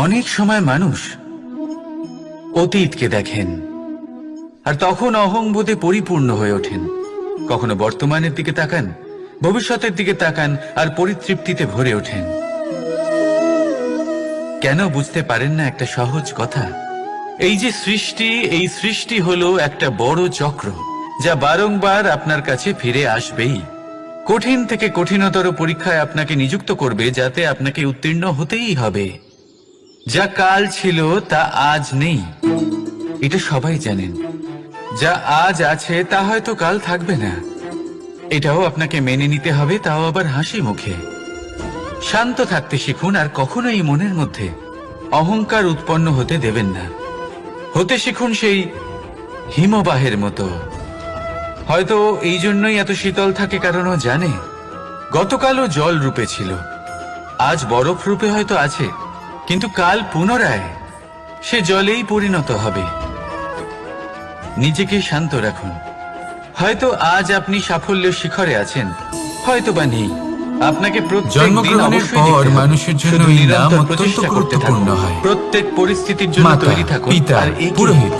অনেক সময় মানুষ অতীতকে দেখেন আর তখন অহংবোধে পরিপূর্ণ হয়ে ওঠেন। কখনো বর্তমানের দিকে তাকান, ভবিষ্যতের দিকে তাকান আর পরিতৃপ্তিতে ভরে ওঠেন। কেন বুঝতে পারেন না একটা সহজ কথা? এই যে সৃষ্টি, এই সৃষ্টি হলো একটা বড় চক্র যা বারংবার আপনার কাছে ফিরে আসবেই। কঠিন থেকে কঠিনতর পরীক্ষায় আপনাকে নিযুক্ত করবে, যাতে আপনাকে উত্তীর্ণ হতেই হবে। যা কাল ছিল তা আজ নেই, এটা সবাই জানেন। যা আজ আছে তা হয়তো কাল থাকবে না, এটাও আপনাকে মেনে নিতে হবে, তাও আবার হাসি মুখে। শান্ত থাকতে শিখুন আর কখনোই মনের মধ্যে অহংকার উৎপন্ন হতে দেবেন না। হতে শিখুন সেই হিমবাহের মতো। হয়তো এই জন্যই এত শীতল থাকে, কারণ ও জানে গতকালও জল রূপে ছিল, আজ বরফ রূপে হয়তো আছে, কিন্তু কাল পুনরায় সে জলেই পরিণত হবে। নিজেকে শান্ত রাখুন। হয়তো আজ আপনি সাফল্যের শিখরে আছেন, হয়তো বা নেই। আপনাকে জন্মগ্রহণের পর মানুষের জন্য এই নাম অত্যন্ত গুরুত্বপূর্ণ হয়। প্রত্যেক পরিস্থিতির জন্য তৈরি থাকুন। পিতা, পুরোহিত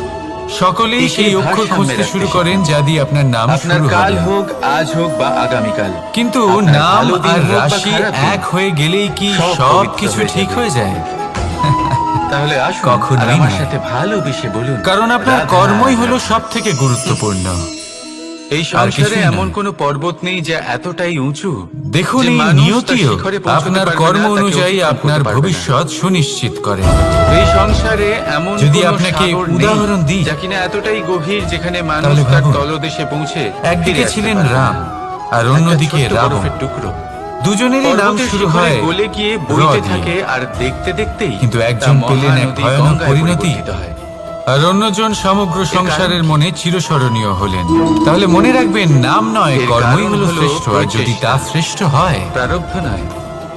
সকলেই সেই অক্ষর খুঁজতে শুরু করেন যা দিয়ে আপনার নাম শুরু হবে। কাল হোক, আজ হোক বা আগামীকাল, কিন্তু নাম আর রাশি এক হয়ে গেলেই কি সব কিছু ঠিক হয়ে যায়? তাহলে আসুন কখনোই আমার নয়। সাথে ভালোবেসে বলুন, কারণ আপনার কর্মই হলো সব থেকে গুরুত্বপূর্ণ। এই সংসারে এমন কোন পর্বত নেই যা এতটাই উঁচু। দেখুন, এই নিয়তিও আপনার কর্ম অনুযায়ী আপনার ভবিষ্যৎ সুনিশ্চিত করে। এই সংসারে এমন যদি আপনাকে উদাহরণ দিই, যা কিনা এতটাই গভীর যেখানে মানুষ তার তলদেশে পৌঁছে। একদিকে ছিলেন রাম আর অন্যদিকে রাবণ। টুকরো দুজনেরই নাম শুরু হয় গলে গিয়ে বইতে থাকে, আর দেখতে দেখতেই কিন্তু একজন পেলেন এক ভয়ানক পরিণতি, আর অন্যজন সমগ্র সংসারের মনে চিরস্মরণীয় হলেন। তাহলে মনে রাখবেন, নাম নয় কর্মই হলো শ্রেষ্ঠ, আর যদি তা শ্রেষ্ঠ হয়, প্রারব্ধ নয়,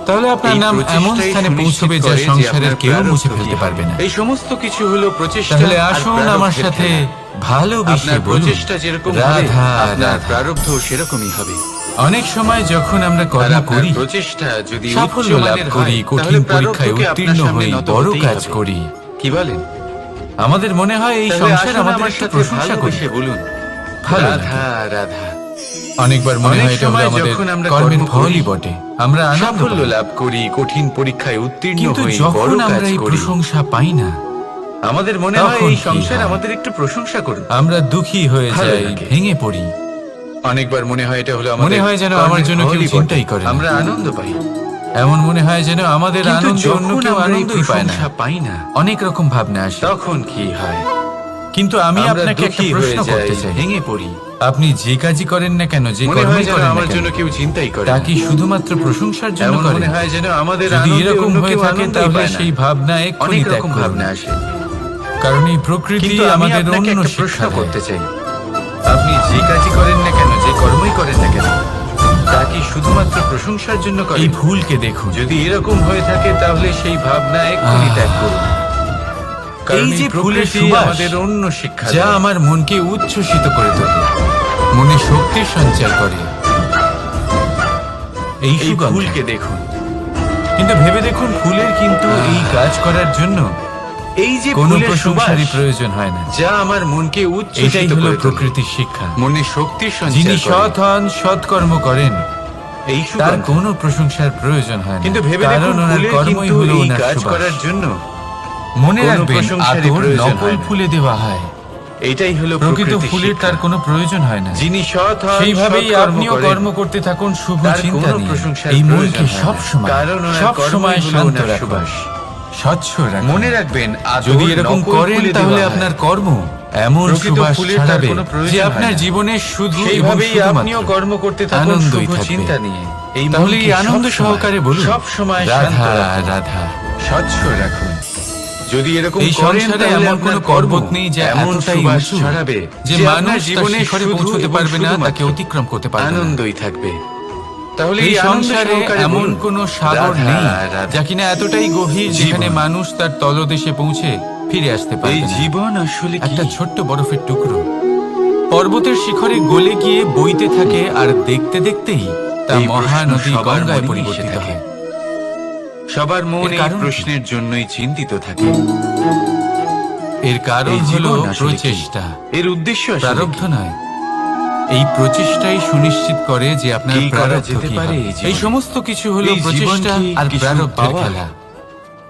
তাহলে আপনার নাম এমন স্থানে পৌঁছবে যা সংসারের কেউ মুছে ফেলতে পারবে না। এই সমস্ত কিছু হলো প্রচেষ্টা। তাহলে আসুন আমার সাথে ভালোবেসে বলুন, প্রচেষ্টা যেরকম রাধা আপনার রাধা। প্রারব্ধ সেরকমই হবে। অনেক সময় যখন আমরা কর্ম করি, প্রচেষ্টা যদি সাফল্য লাভ করি, কঠিন পরীক্ষায় উত্তীর্ণ হই, বড় কাজ করি, কি বলেন, আমাদের মনে হয় এই সংসার আমাদের একটু প্রশংসা করছে। বলুন রাধা রাধা। অনেকবার মনে হয় এটা হলো আমাদের কর্মের ফলই বটে। আমরা সাফল্য লাভ করি, কঠিন পরীক্ষায় উত্তীর্ণ কিন্তু হই, যখন আমরা এই প্রশংসা পাই না, আমাদের মনে হয় এই সংসার আমাদের একটু প্রশংসা করুন। আমরা দুঃখী হয়ে যাই, ভেঙে পড়ি। অনেকবার মনে হয় এটা হলো মনে হয় যেন আমার জন্য কেউ চিন্তাই করে না। আমরা আনন্দ পাই, এমন মনে হয় যেন আমাদের আনন্দে অন্য কেউ আনন্দই পায় না। অনেক রকম ভাবনা আসে। তখন কি হয়? কিন্তু আমি আপনাকে একটা প্রশ্ন করতে চাই, ভেঙে পড়ি। আপনি যে কাজই করেন না কেন, যে কর্মই করেন না আমার কেন, জন্য কেউ চিন্তাই করে তা কি শুধুমাত্র প্রশংসার জন্য করেন? মনে হয় যেন আমাদের যদি এরকম হয়ে থাকে, তাহলে সেই ভাবনা এক্ষুনি ত্যাগ করুন। ভাবনা আসে, কারণ এই প্রকৃতি আমাদের অন্য শিক্ষা করতে চাই। আপনি যে কাজই করেন না কেন, যে কর্মই করেন না কেন, তা কি শুধুমাত্র প্রশংসার জন্য করেন? এই ভুলকে দেখুন। যদি এরকম হয়ে থাকে, তাহলে সেই ভাবনা এক্ষুনি ত্যাগ করুন। এই যে ফুলের সুবাস, আমাদের অন্য শিক্ষা, যা আমার মনকে উচ্ছ্বসিত করে তোলে, মনে শক্তির সঞ্চার করে, এই ফুলকে দেখুন। কিন্তু ভেবে দেখুন, ফুলের কিন্তু এই কাজ করার জন্য এই যে কোনো প্রশংসারই প্রয়োজন হয় না, যা আমার মনকে উচ্ছ্বসিত এটাই করে হলো তোলে। প্রকৃতির শিক্ষা। মনে শক্তির সঞ্চার যিনি করে। সৎ হন, সৎকর্ম করেন, এই তার কোনো প্রশংসার প্রয়োজন হয় না। কিন্তু ভেবে কারণ দেখুন, ওনার কর্মই হলো এই ওনার কাজ সুবাস। করার জন্য মনে কোনো রাখবেন, প্রশংসারই আতর প্রয়োজন নকল হয় না। ফুলে দেওয়া হয়, এইটাই হলো প্রকৃত ফুলের তার কোনো প্রয়োজন হয় না। যিনি সৎ হন, সেইভাবেই সৎকর্ম আপনিও করেন, কর্ম করতে থাকুন শুভ তার চিন্তা কোনো নিয়ে। প্রশংসার এই মনকে প্রয়োজন হয় না। সব সময় হলো শান্ত ওনার রাখুন, সুবাস। স্বচ্ছ রাখুন। মনে রাখবেন, যদি এরকম করেন, তাহলে আপনার কর্ম এমন সুবাস ছড়াবে যে আপনার জীবনে শুধু এবং আপনিও শুধুমাত্র কর্ম করতে থাকুন আনন্দই শুভ থাকবে। চিন্তা নিয়ে। তাহলে এই আনন্দ সহকারে বলুন, সব সময় রাধা রাধা। স্বচ্ছ রাখুন। যদি এরকম এই সংসারে এমন কোনো পর্বত নেই যা এতটাই উঁচু ছড়াবে যে মানুষ জীবনে শিখরে পৌঁছতে পারবে না, তাকে অতিক্রম করতে পারবে না। আনন্দই থাকবে। তাহলে এই সংসারে এমন কোন সাগর নেই যা কিনা এতটাই গভীর যেখানে মানুষ তার তলদেশে পৌঁছে ফিরে আসতে পারে। এই জীবন আসলে একটা ছোট্ট বরফের টুকরো পর্বতের শিখরে গলে গিয়ে বইতে থাকে, আর দেখতে দেখতেই তা মহানদী গঙ্গায় পরিবর্তিত হয়। সবার মন এর এই কারণ কি? প্রশ্নের জন্যই চিন্তিত থাকে। এর কারণ এই হলো জীবন আসলে কি? প্রচেষ্টা, এর উদ্দেশ্য আসলে প্রারব্ধ কি? নয়। এই প্রচেষ্টাই সুনিশ্চিত করে যে আপনার কি করা প্রারব্ধ যেতে কি পারে হবে। এই জীবনে? এই সমস্ত কিছু হলো এই জীবন প্রচেষ্টা কি আর কিছু প্রারব্ধের পাওয়া? খেলা।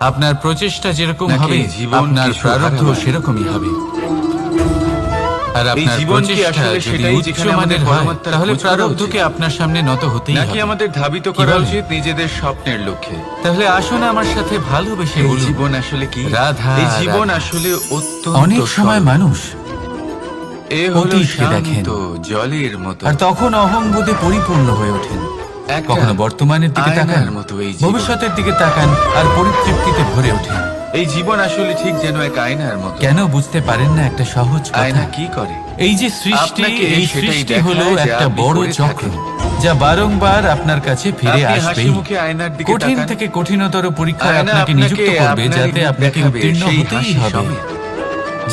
আপনার প্রচেষ্টা যেরকম নাকি হবে জীবন আপনার কিছু প্রারব্ধ হারাবার? সেরকমই হবে। আর এই আপনার জীবন কি প্রচেষ্টা আসলে যদি সেটাই উচ্চ যেখানে আমাদের মানের হয় পরমাত্মার তাহলে খোঁজ করা প্রারব্ধকে উচিত? আপনার সামনে নত হতেই নাকি হবে। আমাদের ধাবিত কি করা বলেন? উচিত নিজেদের স্বপ্নের লক্ষ্যে? তাহলে আসুন আমার সাথে ভালোবেসে এই বলুন, জীবন আসলে কি? রাধা, এই জীবন রাধা। আসলে অত্যন্ত অনেক সময় সরল। মানুষ এ হলো অতীতকে দেখেন। শান্ত জলের মতো, আর তখন অহংবোধে পরিপূর্ণ হয়ে ওঠেন। একটা কখনো বর্তমানের দিকে তাকান, আয়নার মতো এই জীবন। ভবিষ্যতের দিকে তাকান আর পরিতৃপ্তিতে ভরে ওঠেন। এই জীবন আসলে ঠিক যেন এক আয়নার মতো। কেন বুঝতে পারেন না একটা সহজ আয়না কথা? কি করে? এই যে সৃষ্টি, আপনাকে এই সেটাই সৃষ্টি দেখায় হলো যে একটা আপনি বড় করে চক্র থাকেন। যা বারংবার আপনার কাছে ফিরে আপনি হাসি আসবেই। মুখে আয়নার দিকে কঠিন তাকান। থেকে কঠিনতর পরীক্ষায় আয়না আপনাকে নিযুক্ত করবে আপনার যাতে মুখ আপনাকে দেখাবে উত্তীর্ণ সেই হতেই হাসি হবে। সমেত।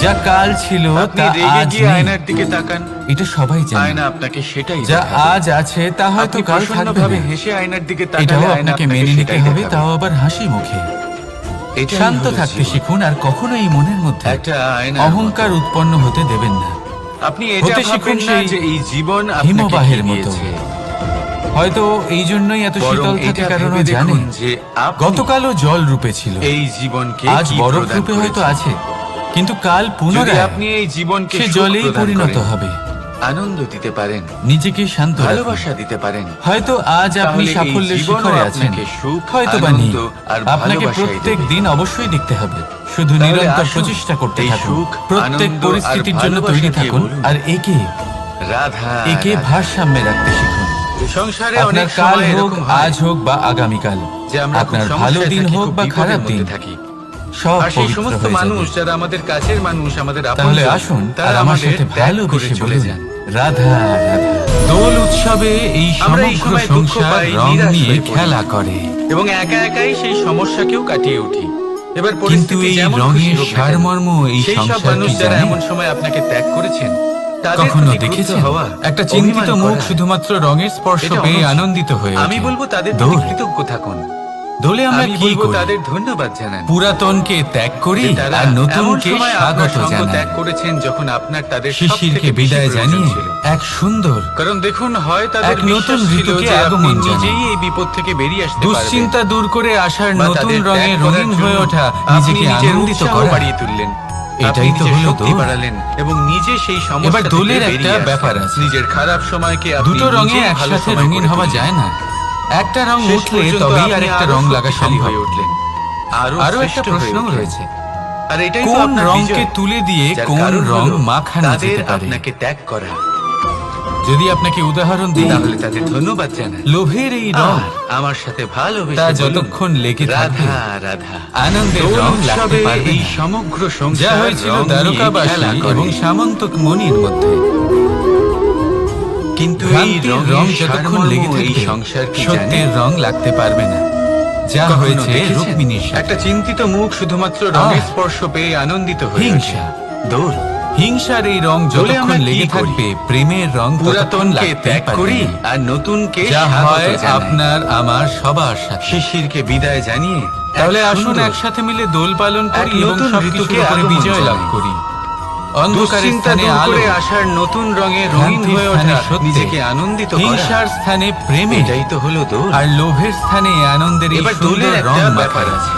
যা কাল ছিল আপনি তা রেগে আজ গিয়ে নেই। আয়নার দিকে তাকান, এটা সবাই জানে। আয়না আপনাকে সেটাই যা দেখাবে। আজ আছে তা হয়তো আপনি কাল থাকবে প্রসন্নভাবে না। হেসে আয়নার দিকে তাকালে এটাও আয়না আপনাকে আপনাকে মেনে নিতে সেটাই হবে, দেখাবে। তাও আবার হাসি মুখে। এটাই শান্ত হলো থাকতে জীবন। শিখুন আর কখনো এই মনের মধ্যে একটা আয়নার অহংকার উৎপন্ন হতে দেবেন না। মতো। আপনি এটা হতে শিখুন ভাববেন না সেই যে এই জীবন আপনাকে হিমবাহের মতো। ঠেকিয়েছে। হয়তো এই জন্যই এত বরং শীতল থাকে এটা কারণ ও ভেবে জানে দেখুন যে আপনি গতকালও জল রূপে ছিল, এই জীবনকে আজ কি বরফ প্রদান রূপে হয়তো করেছেন। আছে, কিন্তু কাল যদি পুনরায় আপনি এই জীবনকে সে সুখ জলেই প্রদান পরিণত করেন, হবে। আনন্দ দিতে পারেন, নিজেকে শান্ত রাখুন। ভালোবাসা দিতে পারেন, হয়তো আজ আপনি তাহলে এই সাফল্যের জীবনও শিখরে আছেন, আপনাকে সুখ, হয়তো বা নেই। আনন্দ আর আপনাকে ভালোবাসাই প্রত্যেক দেবে। দিন অবশ্যই দেখতে হবে। শুধু তাহলে নিরন্তর আসুন, প্রচেষ্টা করতে এই থাকুন, সুখ, প্রত্যেক আনন্দ আর পরিস্থিতির জন্য ভালোবাসা তৈরি দিয়ে থাকুন বলুন, আর একে রাধা একে রাধা। ভারসাম্যে রাখতে শিখুন। সংসারে আপনার অনেক কাল সময় হোক, এরকম হয় আজ হোক বা আগামীকাল, যে আমরা খুব আপনার সমস্যায় ভালো দিন থাকি, হোক খুব বা বিপদের খারাপ মধ্যে দিন, থাকি। সব আর সেই পবিত্র সমস্ত হয়ে মানুষ যাবে। যারা আমাদের কাছের মানুষ, আমাদের তাহলে আপনজন, আসুন তারা আর আমার আমাদের সাথে ত্যাগ করে ভালোবেসে চলে বলুন, যান। রাধা রাধা। দোল উৎসবে এই আমরা এই সমগ্র সময় দুঃখ সংসার পাই, রং নিরাশ নিয়ে হয়ে পড়ি। খেলা করে। এবং একা একাই সেই সমস্যাকেও কাটিয়ে উঠি। এবার কিন্তু পরিস্থিতি এই যেমন খুশি রঙের হোক না কেন, সারমর্ম এই সেই সব সংসার মানুষ কি যারা জানে? এমন সময় আপনাকে ত্যাগ করেছেন, তাদের কখনো প্রতি ক্রুদ্ধ দেখেছেন হওয়া, একটা চিন্তিত অভিমান মুখ করা, শুধুমাত্র রঙের স্পর্শ এটা পেয়ে অনুচিত। আনন্দিত হয়ে আমি ওঠে? বলবো তাদের প্রতি দোল। কৃতজ্ঞ থাকুন। দোলে আমরা আমি কি বলবো করি? তাদের ধন্যবাদ জানান পুরাতনকে ত্যাগ করি যে তারা আর নতুনকে এমন সময় আপনার স্বাগত সঙ্গ জানাই। ত্যাগ করেছেন যখন আপনার তাদের শিশিরকে সবথেকে বেশি বিদায় প্রয়োজন জানিয়ে ছিল। এক সুন্দর কারণ দেখুন, হয় তাদের এক নতুন বিশ্বাস ছিল ঋতুকে যে আপনি আগমন জানান। নিজেই এই বিপদ থেকে বেরিয়ে আসতে পারবেন। দুশ্চিন্তা দূর করে আসার বা নতুন তাদের রঙে ত্যাগ করার রঙিন জন্য হয়ে ওঠা, আপনি নিজেকে নিজের আনন্দিত উৎসাহ করা। বাড়িয়ে তুললেন। এটাই তো আপনি নিজের হলো শক্তি দোল। বাড়ালেন এবং নিজে সেই সমস্যা এবার থেকে দোলের বেরিয়ে একটা আসলেন। ব্যাপার আছে। নিজের খারাপ সময়কে আপনি দুটো রঙে নিজেই ভালো একসাথে সময় রঙিন করে হওয়া তুললেন। যায় না। একটা রং শেষ উঠলে পর্যন্ত তবেই আপনি আরেকটা আরো রং লাগা শক্তিশালী সম্ভব। হয়ে উঠলেন, আরো শ্রেষ্ঠ একটা হয়ে প্রশ্নও উঠলেন। রয়েছে, আর এটাই তো কোন আপনার রংকে বিজয়, তুলে দিয়ে যার কোন কারণ রং হলো মাখানো তাদের যেতে পারে? আপনাকে ত্যাগ করা। যদি আপনাকে উদাহরণ দিই, তাহলে তাদের ধন্যবাদ জানান। লোভের এই রং আর আমার সাথে ভালোবেসে তা বলুন, যতক্ষণ লেগে থাকবে, রাধা রাধা। আনন্দের দোল রং লাগতে উৎসবে পারবে এই না। সমগ্র যা সংসার হয়েছিল রং নিয়ে দ্বারকাবাসী খেলা করে। এবং সামন্তক মণির মধ্যে, কিন্তু এই ভ্রান্তির রং রঙের যতক্ষণ সারমর্ম লেগে এই থাকবে, সংসার কি জানে? সত্যের রং লাগতে পারবে না। যা কখনো হয়েছে দেখেছেন? রুক্মিণীর সাথে। একটা চিন্তিত মুখ শুধুমাত্র রঙের স্পর্শ পেয়ে আনন্দিত হয়ে হিংসা। ওঠে। দোল হিংসার এই রং দোলে যতক্ষণ আমরা কি লেগে করি? থাকবে, প্রেমের রং ততক্ষণ পুরাতনকে লাগতেই ত্যাগ পারবে করি না। আর নতুনকে যা স্বাগত হয় জানাই। আপনার আমার সবার সাথে। শিশিরকে বিদায় জানিয়ে তাহলে এক আসুন সুন্দর, একসাথে মিলে দোল পালন করি এক এবং নতুন সবকিছুর ঋতুকে উপরে আগমন বিজয় লাভ জানাই। করি। অন্ধকারের দুশ্চিন্তা স্থানে দূর আলো, করে আসার নতুন রঙে রঙিন ভ্রান্তির হয়ে স্থানে ওঠা, সত্যে, নিজেকে আনন্দিত করা। হিংসার স্থানে প্রেমে, এটাই তো হলো দোল। আর লোভের স্থানে আনন্দের এই এবার সুন্দর দোলের রং একটা মাখা। ব্যাপার আছে।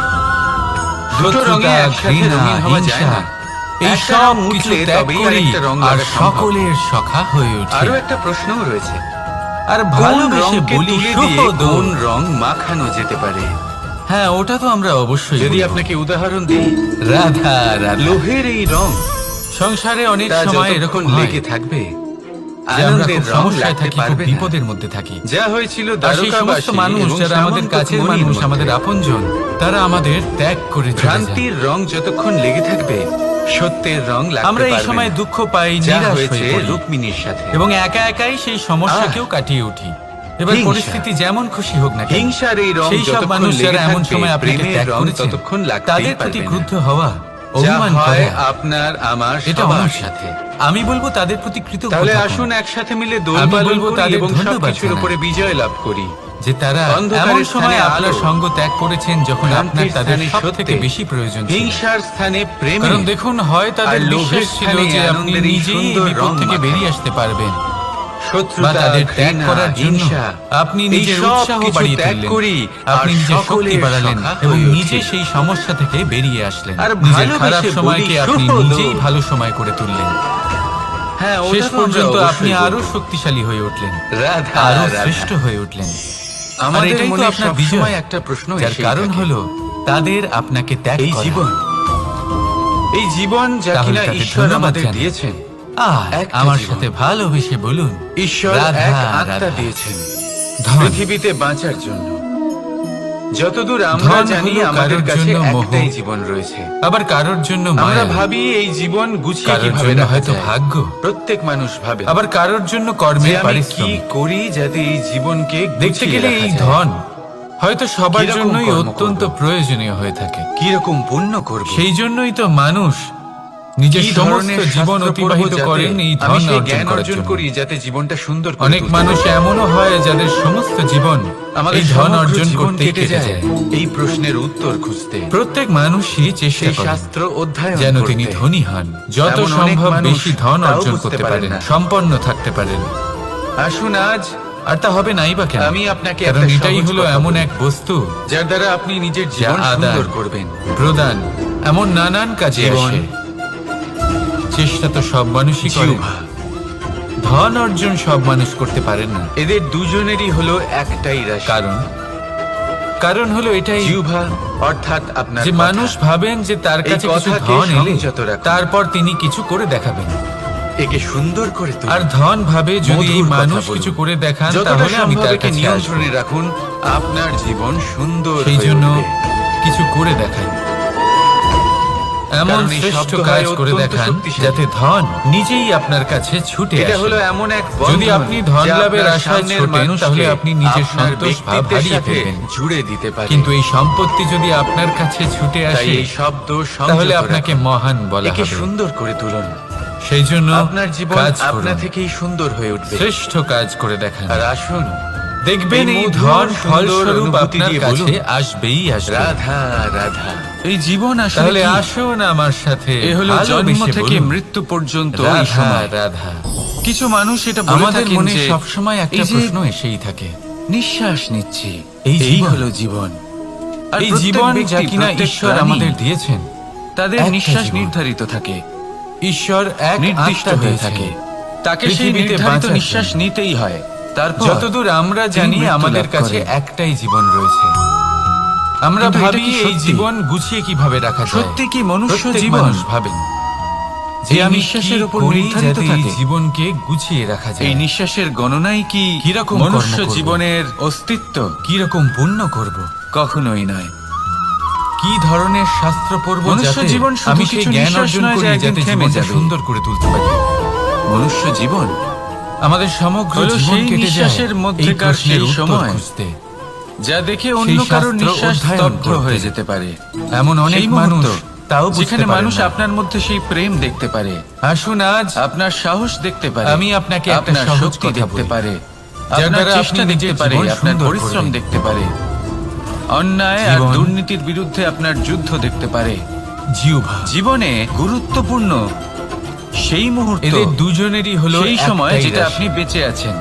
দুটো রঙে শত্রুতা, একসাথে ঘৃণা, রঙিন হওয়া যায় হিংসা, না। এই একটা সব রং কিছু উঠলে ত্যাগ তবেই করি আরেকটা রং আর লাগা সম্ভব। সকলের সখা হয়ে উঠি। আরো একটা প্রশ্নও রয়েছে, আর কোন ভালোবেসে রঙকে বলি তুলে শুভ দিয়ে দোল। কোন রং মাখানো যেতে পারে? হ্যাঁ, ওটা তো আমরা অবশ্যই যদি বলবো। আপনাকে উদাহরণ দিই, রাধা রাধা। লোহের এই রং সংসারে অনেক তা সময় যতক্ষণ এরকম হয় লেগে থাকবে, যে আমরা আনন্দের খুব রং সমস্যায় লাগতে থাকি, খুব পারবে না। বিপদের মধ্যে থাকি। যা হয়েছিল আর সেই সমস্ত দ্বারকাবাসী মানুষ এবং যারা আমাদের সামন্তক কাছের মণির মানুষ, মধ্যে, আমাদের আপনজন, তারা আমাদের ত্যাগ করে চলে যায়। ভ্রান্তির রং যতক্ষণ লেগে থাকবে, সত্যের রং লাগতে আমরা এই পারবে সময় না। দুঃখ পাই, যা নিরাশ হয়েছে হয়ে পড়ি রুক্মিণীর সাথে। এবং একা একাই সেই সমস্যাকেও কাটিয়ে উঠি। এবার হিংসা। পরিস্থিতি যেমন খুশি হোক না কেন, হিংসার এই রং সেই সব যতক্ষণ মানুষ লেগে যারা এমন থাকবে, সময় আপনাকে প্রেমের ত্যাগ রং করেছেন, ততক্ষণ লাগতেই তাদের প্রতি পারবে না। ক্রুদ্ধ হওয়া, যা অভিমান হয় করা, আপনার আমার এটা সবার অনুচিত। সাথে। আমি বলবো তাদের প্রতি কৃতজ্ঞ তাহলে থাকুন। আসুন একসাথে মিলে দোল আমি পালন বলবো করি তাদের এবং ধন্যবাদ সবকিছুর জানাই। উপরে বিজয় লাভ করি। যে তারা অন্ধকারের এমন সময় স্থানে আপনার আলো, সঙ্গ ত্যাগ করেছেন যখন আপনার ভ্রান্তির তাদের স্থানে সব থেকে সত্যে, বেশি প্রয়োজন ছিল। হিংসার স্থানে প্রেমে, কারণ দেখুন, হয় তাদের আর লোভের বিশ্বাস ছিল স্থানে যে আপনি আনন্দের এই নিজেই এই সুন্দর বিপদ রং থেকে মাখায়। বেরিয়ে আসতে পারবেন, বা শত্রুতা, তাদের ত্যাগ ঘৃণা, করার জন্য হিংসা, আপনি এই নিজের সব উৎসাহ কিছু বাড়িয়ে ত্যাগ তুললেন, করি, আপনি আর নিজের শক্তি সকলের বাড়ালেন সখা এবং হয়ে নিজে উঠলেন। সেই সমস্যা থেকে বেরিয়ে আসলেন। আর নিজের ভালোবেসে খারাপ সময়কে বলি, আপনি শুভ নিজেই লোক। ভালো সময় করে তুললেন। হ্যাঁ, ওটা শেষ তো আমরা পর্যন্ত অবশ্যই আপনি আরো বলবো। শক্তিশালী হয়ে উঠলেন, রাধা, আরো রাধা। শ্রেষ্ঠ হয়ে উঠলেন। আর আমাদের এটাই তো মনে আপনার সবসময় বিজয়, একটা প্রশ্ন যার এসেই কারণ থাকে। হলো তাদের আপনাকে ত্যাগ এই করা। জীবন, এই জীবন যা তাহলে কিনা তাকে ঈশ্বর ধন্যবাদ আমাদের জানাই। দিয়েছেন, একটা আমার জীবন। সাথে ভালোবেসে বলুন, ঈশ্বর রাধা, এক আত্মা রাধা। দিয়েছেন ধন। পৃথিবীতে বাঁচার জন্য। যতদূর আমরা ধন জানি হলো আমাদের কারোর কাছে জন্য মোহ, একটাই জীবন রয়েছে। আবার কারোর জন্য আমরা মায়া, ভাবি এই জীবন গুছিয়ে কারোর কিভাবে জন্য রাখা হয়তো যায়। ভাগ্য, প্রত্যেক মানুষ ভাবে আবার কারোর জন্য যে কর্মের আমি কি পারিশ্রমিক। করি যাতে এই জীবনকে দেখতে গুছিয়ে গেলে রাখা এই যায়। ধন হয়তো সবার কিরকম জন্যই কর্ম অত্যন্ত করব? প্রয়োজনীয় হয়ে থাকে। কিরকম পুণ্য করব, সেই জন্যই তো মানুষ নিজের কি সমস্ত ধরনের জীবন শাস্ত্র অতিবাহিত পড়বো যাতে করেন এই আমি ধন সেই অর্জন জ্ঞান করার অর্জন জন্য। করি যাতে জীবনটা সুন্দর করে অনেক তুলতে মানুষ পারি। এমনও হয় যাদের সমস্ত জীবন আমাদের এই ধন সমগ্র অর্জন জীবন করতেই কেটে যায় এই প্রশ্নের উত্তর খুঁজতে। প্রত্যেক মানুষই চেষ্টা সেই করেন শাস্ত্র অধ্যয়ন যেন করতে। তিনি ধনী হন, যত এমন অনেক সম্ভব মানুষ বেশি ধন তাও অর্জন বুঝতে করতে পারেন পারেন, না। সম্পন্ন থাকতে পারেন। আসুন আজ আর তা হবে নাই বা কেন? আমি আপনাকে কারণ একটা এটাই সহজ হলো কথা এমন বলি। এক বস্তু যার দ্বারা আপনি নিজের যা জীবন আদান, সুন্দর করবেন। প্রদান, এমন নানান কাজে জীবন। আসে। চেষ্টা তো সব মানুষই করে, জিহ্বা। ধন অর্জন সব মানুষ করতে পারেন না। এদের দুজনেরই হলো একটাই রাশি। কারণ হলো এটাই জিহ্বা অর্থাৎ আপনার যে কথা। মানুষ ভাবেন যে তার এই কাছে কিছু কথাকে ধন এলে সংযত রাখুন। তারপর তিনি কিছু করে দেখাবেন। একে সুন্দর করে তুলুন। আর ধন ভাবে যদি এই মধুর কথা মানুষ বলুন। কিছু করে দেখান যতটা তাহলে আমি সম্ভব তার একে কাছে নিয়ন্ত্রণে আসবো। রাখুন, আপনার জীবন সুন্দর সেই হয়ে জন্য উঠবে। কিছু করে দেখান, এমন কারণ এই শ্রেষ্ঠ শব্দ কাজ হয় করে অত্যন্ত দেখান শক্তিশালী। যাতে ধন নিজেই আপনার কাছে ছুটে এটা আসে। হলো এমন এক যদি বন্ধন আপনি ধন যা লাভের আপনার আশায় সামনের ছোটেন মানুষকে তাহলে আপনি নিজের আপনার সন্তোষ ভাব ব্যক্তিত্বের হারিয়ে সাথে ফেলবেন। জুড়ে দিতে পারে। কিন্তু এই সম্পত্তি যদি আপনার কাছে ছুটে তাই আসে এই শব্দ তাহলে সংযত আপনাকে রাখুন। মহান বলা একে হবে। সুন্দর করে তুলুন। সেই জন্য আপনার জীবন কাজ আপনা করুন, থেকেই সুন্দর হয়ে উঠবে। শ্রেষ্ঠ কাজ করে দেখান। আর আসুন দেখবেন এই মধুর ধন সুন্দর ফলস্বরূপ অনুভূতি আপনার দিয়ে কাছে বলুন, আসবেই আসবে। রাধা রাধা। এই জীবন আসলে তাহলে কি? আসুন আমার সাথে এ হলো জন্ম ভালোবেসে থেকে বলুন, মৃত্যু পর্যন্ত এই রাধা সময়। রাধা। কিছু মানুষ এটা বলে আমাদের থাকেন মনে যে সবসময় একটা এই যে প্রশ্ন এসেই থাকে, নিঃশ্বাস নিচ্ছি, এই এই জীবন। হলো জীবন। আর এই প্রত্যেক জীবন ব্যক্তি, যা কিনা প্রত্যেক ঈশ্বর প্রাণী, আমাদের দিয়েছেন, তাদের একটা নিঃশ্বাস জীবন। নির্ধারিত থাকে, ঈশ্বর এক নির্দিষ্ট আত্মা হয়ে দিয়েছেন। থাকে। তাকে সেই পৃথিবীতে নির্ধারিত বাঁচার নিঃশ্বাস জন্য। নিতেই হয়। তারপর যতদূর আমরা জানি মৃত্যু আমাদের লাভ কাছে করেন। একটাই জীবন রয়েছে। আমরা কিন্তু এটা ভাবি কি এই সত্যি? জীবন গুছিয়ে কিভাবে রাখা যায়। সত্যি কি মনুষ্য প্রত্যেক জীবন মানুষ ভাবেন যে এই আমি নিঃশ্বাসের কি উপর করি নির্ধারিত যাতে এই থাকে? জীবনকে গুছিয়ে রাখা যায়। এই নিঃশ্বাসের গণনাই কি কিরকম মনুষ্য কর্ম করব? জীবনের অস্তিত্ব? কিরকম পুণ্য করব, কখনোই নয়। কি ধরনের শাস্ত্র পড়ব মনুষ্য যাতে জীবন শুধু আমি সেই কিছু জ্ঞান নিঃশ্বাস অর্জন নয় যে করি একদিন যাতে থেমে জীবনটা যাবে। সুন্দর করে তুলতে পারি। মনুষ্য জীবন আমাদের সমগ্র হলো জীবন সেই কেটে যায় নিঃশ্বাসের এই মধ্যেকার প্রশ্নের সেই উত্তর সময় খুঁজতে। যা দেখে অন্য সেই কারোর শাস্ত্র নিঃশ্বাস অধ্যয়ন স্তব্ধ করতে। হয়ে যেতে পারে। এমন অনেক সেই মানুষ মুহূর্ত তাও বুঝতে যেখানে পারেন মানুষ না। আপনার মধ্যে সেই প্রেম দেখতে পারে, আসুন আজ আপনার সাহস দেখতে পারে, আমি আপনাকে একটা আপনার সহজ শক্তি কথা দেখতে বলি। পারে, যার আপনার দ্বারা চেষ্টা আপনি দেখতে নিজের পারে, জীবন আপনার সুন্দর পরিশ্রম করবেন। দেখতে পারে, অন্যায় আর জীবন। দুর্নীতির বিরুদ্ধে আপনার যুদ্ধ দেখতে পারে। জিহ্বা। জীবনে গুরুত্বপূর্ণ সেই মুহূর্ত, এদের দুজনেরই হলো সেই সময় একটাই যেটা রাশি। আপনি বেঁচে আছেন,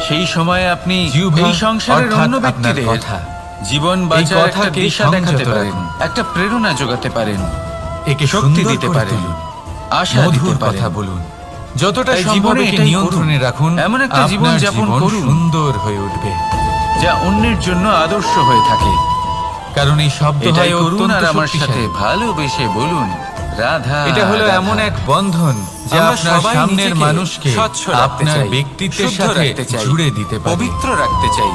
সেই সময়ে আপনি জিহ্বা এই সংসারের অর্থাৎ অন্য আপনার ব্যক্তিদের কথা। জীবন এই বাঁচার একটা কথাকে দিশা দেখাতে সংযত পারেন, রাখুন। একটা প্রেরণা যোগাতে পারেন, একে শক্তি সুন্দর দিতে করে পারেন, তুলুন। আশা দিতে মধুর পারেন। কথা বলুন। যতটা তাই সম্ভব জীবনে একে এটাই নিয়ন্ত্রণে করুন। রাখুন, এমন একটা জীবন আপনার যাপন জীবন করুন। সুন্দর হয়ে উঠবে। যা অন্যের জন্য আদর্শ হয়ে থাকে। কারণ এই শব্দ এটাই হয় করুন অত্যন্ত আর আমার সাথে শক্তিশালী। ভালোবেসে বলুন, রাধা। এটা হলো রাধা। এমন এক বন্ধন যা আমরা আপনার সবাই সামনের নিজেকে মানুষকে স্বচ্ছ রাখতে আপনার চাই, ব্যক্তিত্বের শুদ্ধ সাথে রাখতে চাই, জুড়ে দিতে পারে। পবিত্র রাখতে চাই।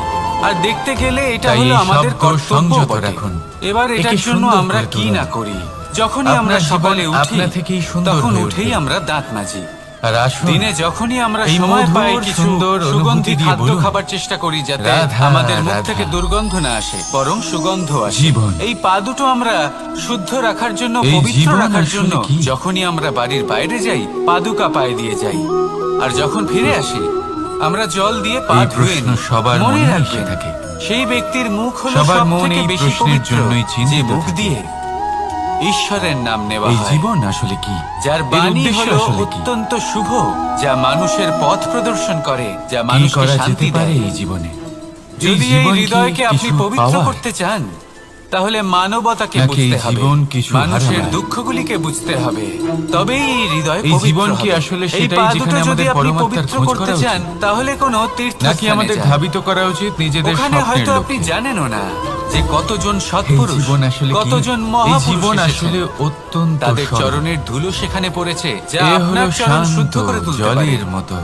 আর দেখতে গেলে এটা তাই হলো এই আমাদের শব্দ কর্তব্য সংযত বটে। রাখুন। এবার এটার একে জন্য সুন্দর আমরা করে কি তুলুন। না করি। যখনই আমরা আপনার সকালে জীবন উঠি আপনা থেকেই সুন্দর তখন হয়ে উঠেই উঠবে। আমরা দাঁত মাজি। আর আসুন দিনে যখনই আমরা এই সময় মধুর, পাই কিছু সুন্দর অনুভূতি সুগন্ধি দিয়ে খাদ্য বলুন, খাবার চেষ্টা করি যাতে রাধা, আমাদের মুখ রাধা। থেকে দুর্গন্ধ না আসে, বরং সুগন্ধ আসে। জীবন। এই পা দুটো আমরা শুদ্ধ রাখার জন্য, এই পবিত্র জীবন রাখার আসলে জন্য কি? যখনই আমরা বাড়ির বাইরে যাই পাদুকা পায়ে দিয়ে যাই, আর যখন ফিরে আসি আমরা জল দিয়ে পা এই ধুয়ে প্রশ্ন নিই। সবার মনে মনে রাখবেন, এসে থাকে। সেই ব্যক্তির মুখ হলো সবার মন সবথেকে এই বেশি প্রশ্নের পবিত্র, জন্যই চিন্তিত যে মুখ থাকে। দিয়ে ঈশ্বরের নাম নেওয়া এই হয়। জীবন আসলে কি? যার এর বাণী উদ্দেশ্য হলো আসলে কি? অত্যন্ত শুভ, যা মানুষের পথ প্রদর্শন করে, যা কি মানুষকে করা যেতে শান্তি পারে দেয়। এই জীবনে? যদি এই জীবন কি হৃদয়কে আপনি কিছু পবিত্র পাওয়ার? করতে চান, তাহলে মানবতাকে নাকি বুঝতে এই হবে, জীবন কিছু মানুষের হারানোর? দুঃখগুলিকে বুঝতে হবে, তবেই এই হৃদয় এই পবিত্র জীবন কি হবে। আসলে এই সেটাই পা যেখানে দুটো যদি আমাদের আপনি পরমাত্মার পবিত্র খোঁজ করতে করা উচিত? চান, তাহলে কোনো নাকি তীর্থস্থানে আমাদের যান। ধাবিত করা উচিত নিজেদের ওখানে স্বপ্নের হয়তো আপনি লক্ষ্যে? জানেনও না যে কতজন এই সৎপুরুষ, জীবন আসলে কি? কতজন এই মহাপুরুষ জীবন এসেছেন। আসলে অত্যন্ত তাদের সরল। চরণের ধুলো সেখানে পড়েছে, যা এ হলো আপনার চরণ শুদ্ধ শান্ত করে তুলতে পারে। জলের মতো।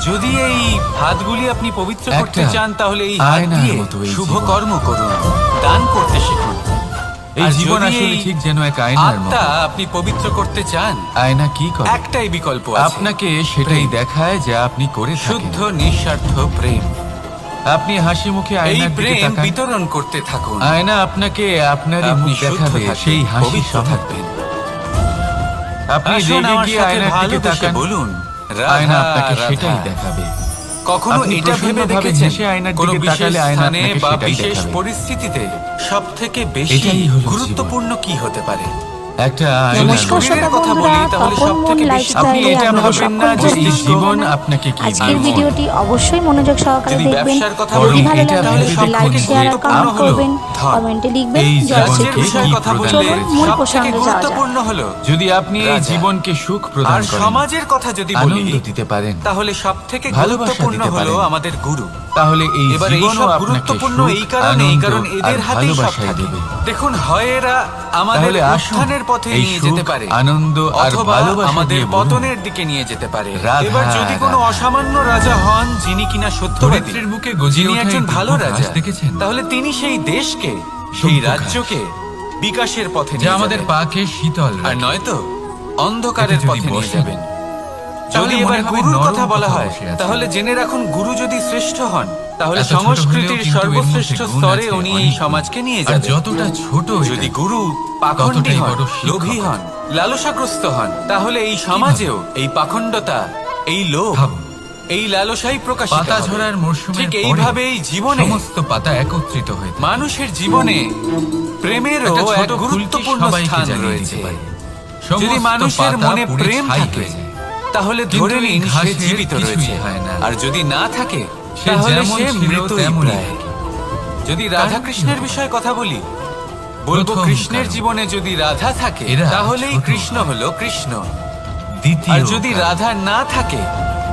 যদি এই হাতগুলি আপনি পবিত্র করতে একটা চান, তাহলে এই হাত আয়নার দিয়ে মতো এই শুভ জীবন। কর্ম করুন, দান করতে শিখুন। এই আর জীবন যদি আসলে এই ঠিক যেন এক আয়নার মতো। আত্মা আপনি পবিত্র করতে চান, আয়না কি করে? একটাই বিকল্প আছে, আপনাকে সেটাই দেখায় যা আপনি করে শুদ্ধ থাকেন। নিঃস্বার্থ প্রেম। আপনি হাসি মুখে এই আয়নার দিকে প্রেম তাকান। বিতরণ করতে থাকুন। আয়না আপনাকে আপনারই আপনি মুখ শুদ্ধ দেখাবে, থাকবেন, সেই হাসি পবিত্র সহ। থাকবেন। আপনি আসুন রেগে আমার গিয়ে সাথে আয়নার দিকে ভালোবেসে তাকান, বলুন, আয়না রাধা, আপনাকে সেটাই রাধা। দেখাবে। কখনো আপনি এটা ভেবে প্রসন্নভাবে দেখেছেন হেসে আয়নার কোনো দিকে বিশেষ তাকালে আয়না স্থানে আপনাকে বা সেটাই বিশেষ দেখাবে। পরিস্থিতিতে সবথেকে বেশি এটাই হলো গুরুত্বপূর্ণ কি হতে পারে? একটা যদি আয়নার নমস্কার মতো। শরীরের শ্রোতা কথা বন্ধুরা, বলি, তাহলে তপন সবথেকে মন বেশি লাইফস্টাইলে আপনি এটা আপনাদের ভাববেন না যে সকলকে এই স্বাগত। জীবন আপনাকে কি আজকের দিবে। ভিডিওটি অবশ্যই মনোযোগ সহকারে যদি দেখবেন। ব্যবসার কথা যদি বলি, ভালো এটা লাগে ভেবে একটি দেখুন লাইক যে শেয়ার আর গুরুত্বপূর্ণ কমেন্ট হলো করবেন, ধন। কমেন্টে লিখবেন এই জয় জীবনকে রাজ্যের শ্রীকৃষ্ণ। বিষয়ে কি কথা প্রদান বললে চলুন মূল সবথেকে প্রসঙ্গে যাওয়া যাক। গুরুত্বপূর্ণ হলো যদি আপনি এই রাজা। জীবনকে সুখ আর প্রদান করেন, সমাজের কথা যদি বলি, আনন্দ দিতে পারেন, তাহলে সবথেকে ভালোবাসা গুরুত্বপূর্ণ দিতে হলো পারেন, আমাদের গুরু। তাহলে এই এবার এই জীবনও সব আপনাকে গুরুত্বপূর্ণ সুখ, এই কারণে, আনন্দ কারণ আর এদের হাতেই সব ভালোবাসাই থাকে। দেবে। দেখুন, হয় এরা আমাদের তাহলে আসুন, উত্থানের পথে এই নিয়ে সুখ, যেতে পারে, আনন্দ আর অথবা ভালোবাসা আমাদের দিয়ে বলুন, পতনের দিকে নিয়ে যেতে পারে। রাধা, এবার যদি কোনো রাধা। অসামান্য রাজা হন, যিনি কিনা সত্যবাদী, ধরিত্রীর বুকে গজিয়ে যিনি ওঠা একজন এই ভালো দিব্য রাজা, ঘাস দেখেছেন? তাহলে তিনি সেই দেশকে, সেই সভ্য ঘাস। রাজ্যকে বিকাশের পথে যা নিয়ে আমাদের যাবেন। পাকে শীতল আর রাখে। নয়তো অন্ধকারের এতে যদি পথে নিয়ে বসেন, যাবেন। তাহলে যদি মনে এবার হবে গুরুর নরম কথা বলা কোথাও হয়, বসে আছে। তাহলে জেনে রাখুন, গুরু যদি শ্রেষ্ঠ হন, তাহলে এত ছোট হলেও সংস্কৃতির কিন্তু এর মধ্যে সর্বশ্রেষ্ঠ গুণ স্তরে আছে উনি অনেক। এই সমাজকে নিয়ে আর যাবেন। যতটা ছোট যদি এটা, গুরু পাখণ্ডী ততটাই হন, বড় শিক্ষক। লোভী হন, লালসাগ্রস্ত হন, তাহলে এই সমাজেও এই পাখণ্ডতা, এই লোভ, ভাবুন, এই লালসাই প্রকাশিত পাতা হবে। ঝরার মরশুমের ঠিক পরে এইভাবেই জীবনে সমস্ত পাতা একত্রিত হয়ে থাকে। মানুষের জীবনে প্রেমেরও একটা ছোট এক ফুলকি গুরুত্বপূর্ণ সবাইকে স্থান জানিয়ে রয়েছে। দিতে পারে। যদি সমস্ত মানুষের পাতা মনে পুড়ে প্রেম ছাই থাকে, হয়ে যায়। তাহলে কিন্তু ধরে এই নিন সে ঘাসের জীবিত কিছুই রয়েছে। হয় না। আর যদি না থাকে, সে তাহলে যেমন সে ছিল মৃতই তেমনই প্রায়। থাকে। যদি কারণ রাধা কি কৃষ্ণের হতে বিষয়ে কথা বলি, বলবো প্রথম কৃষ্ণের কারণ। জীবনে যদি রাধা থাকে, এরা তাহলেই ছোট কৃষ্ণ হয়। হলো কৃষ্ণ। দ্বিতীয় আর যদি কারণ, রাধা না থাকে,